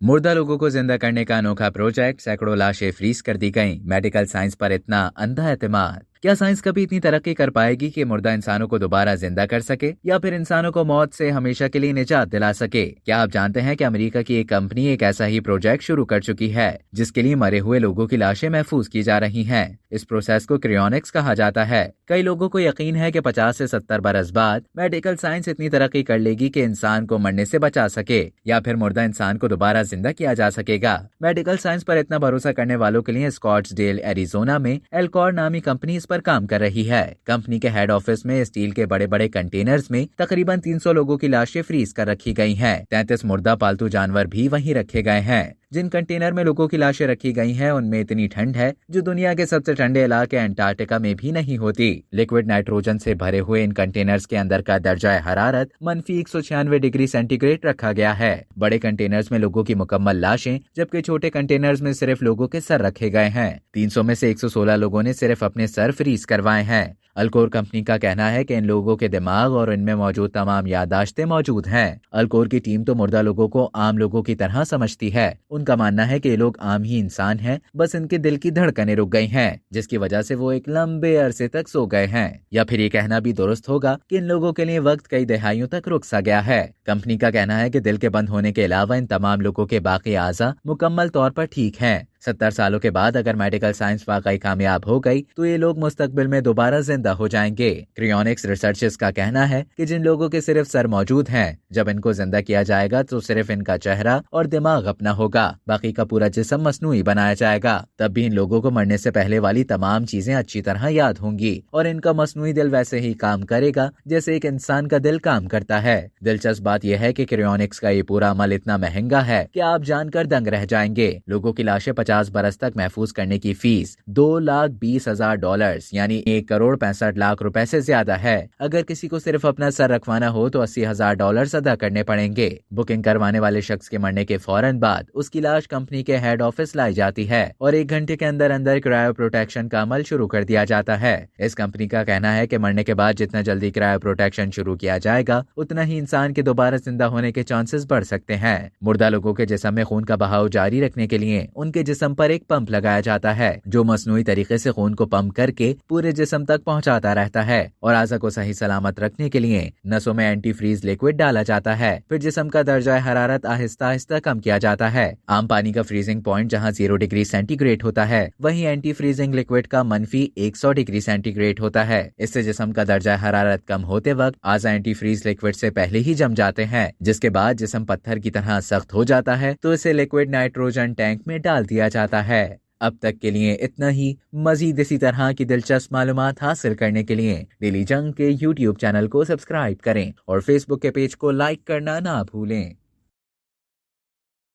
मुर्दा लोगों को जिंदा करने का अनोखा प्रोजेक्ट, सैकड़ों लाशें फ्रीज कर दी गईं। मेडिकल साइंस पर इतना अंधा एतमाद। क्या साइंस कभी इतनी तरक्की कर पाएगी कि मुर्दा इंसानों को दोबारा जिंदा कर सके, या फिर इंसानों को मौत से हमेशा के लिए निजात दिला सके? क्या आप जानते हैं कि अमेरिका की एक कंपनी एक ऐसा ही प्रोजेक्ट शुरू कर चुकी है, जिसके लिए मरे हुए लोगों की लाशें महफूज की जा रही हैं। इस प्रोसेस को क्रियोनिक्स कहा जाता है। कई लोगों को यकीन है कि 50 से 70 बरस बाद मेडिकल साइंस इतनी तरक्की कर लेगी कि इंसान को मरने से बचा सके, या फिर मुर्दा इंसान को दोबारा जिंदा किया जा सकेगा। मेडिकल साइंस पर इतना भरोसा करने वालों के लिए स्कॉट्सडेल, एरिजोना में एल्कॉर नामी कंपनी इस पर काम कर रही है। कंपनी के हेड ऑफिस में स्टील के बड़े बड़े कंटेनर्स में तकरीबन 300 लोगों की लाशें फ्रीज कर रखी गई हैं। 33 मुर्दा पालतू जानवर भी वहीं रखे गए हैं। जिन कंटेनर में लोगों की लाशें रखी गई हैं, उनमें इतनी ठंड है जो दुनिया के सबसे ठंडे इलाके अंटार्कटिका में भी नहीं होती। लिक्विड नाइट्रोजन से भरे हुए इन कंटेनर्स के अंदर का दर्जा हरारत -196 डिग्री सेंटीग्रेड रखा गया है। बड़े कंटेनर्स में लोगों की मुकम्मल लाशें, जबकि छोटे कंटेनर्स में सिर्फ लोगों के सर रखे गए हैं। 300 में से 116 लोगों ने सिर्फ अपने सर फ्रीज करवाए हैं। अल्कोर कंपनी का कहना है कि इन लोगों के दिमाग और इनमें मौजूद तमाम याददाश्तें मौजूद हैं। अल्कोर की टीम तो मुर्दा लोगों को आम लोगों की तरह समझती है। उनका मानना है कि ये लोग आम ही इंसान हैं, बस इनके दिल की धड़कनें रुक गई हैं, जिसकी वजह से वो एक लंबे अरसे तक सो गए हैं। या फिर ये कहना भी दुरुस्त होगा कि इन लोगों के लिए वक्त कई दहाइयों तक रुक सा गया है। कंपनी का कहना है कि दिल के बंद होने के अलावा इन तमाम लोगों के बाकी आज़ा मुकम्मल तौर पर ठीक हैं। 70 सालों के बाद अगर मेडिकल साइंस वाकई कामयाब हो गई तो ये लोग मुस्तकबिल में दोबारा जिंदा हो जाएंगे। क्रियोनिक्स रिसर्चर्स का कहना है कि जिन लोगों के सिर्फ सर मौजूद हैं, जब इनको जिंदा किया जाएगा तो सिर्फ इनका चेहरा और दिमाग अपना होगा, बाकी का पूरा जिस्म मसनूई बनाया जाएगा। तब भी इन लोगों को मरने से पहले वाली तमाम चीजें अच्छी तरह याद होंगी और इनका मसनूई दिल वैसे ही काम करेगा जैसे एक इंसान का दिल काम करता है। दिलचस्प बात यह है कि क्रियोनिक्स का ये पूरा अमल इतना महंगा है कि आप जानकर दंग रह जाएंगे। लोगों की लाशें 50 बरस तक महफूज करने की फीस $2,20,000 यानी 1,65,00,000 रुपए से ज्यादा है। अगर किसी को सिर्फ अपना सर रखवाना हो तो $80,000 अदा करने पड़ेंगे। बुकिंग करवाने वाले शख्स के मरने के फौरन बाद उसकी लाश कंपनी के हेड ऑफिस लाई जाती है और 1 घंटे के अंदर अंदर क्रायो प्रोटेक्शन का अमल शुरू कर दिया जाता है। इस कंपनी का कहना है कि मरने के बाद जितना जल्दी क्रायो प्रोटेक्शन शुरू किया जाएगा, उतना ही इंसान के दोबारा जिंदा होने के चांसेस बढ़ सकते हैं। मुर्दा लोगों के जिस्म में खून का बहाव जारी रखने के लिए उनके जिस्म पर एक पंप लगाया जाता है, जो मसनूई तरीके से खून को पंप करके पूरे जिस्म तक पहुंचाता रहता है। और आज़ा को सही सलामत रखने के लिए नसों में एंटी फ्रीज लिक्विड डाला जाता है। फिर जिस्म का दर्जा हरारत आहिस्ता आहिस्ता कम किया जाता है। आम पानी का फ्रीजिंग पॉइंट जहां 0 डिग्री सेंटीग्रेड होता है, वहीं एंटी फ्रीजिंग लिक्विड का -100 डिग्री सेंटीग्रेड होता है। इससे जिस्म का दर्जा हरारत कम होते वक्त आज़ा एंटी फ्रीज लिक्विड से पहले ही जम जाते हैं, जिसके बाद जिस्म पत्थर की तरह सख्त हो जाता है तो इसे लिक्विड नाइट्रोजन टैंक में डाल दिया जाता है। अब तक के लिए इतना ही। मजीद इसी तरह की दिलचस्प मालूमात हासिल करने के लिए डेली जंग के YouTube चैनल को सब्सक्राइब करें और Facebook के पेज को लाइक करना ना भूलें।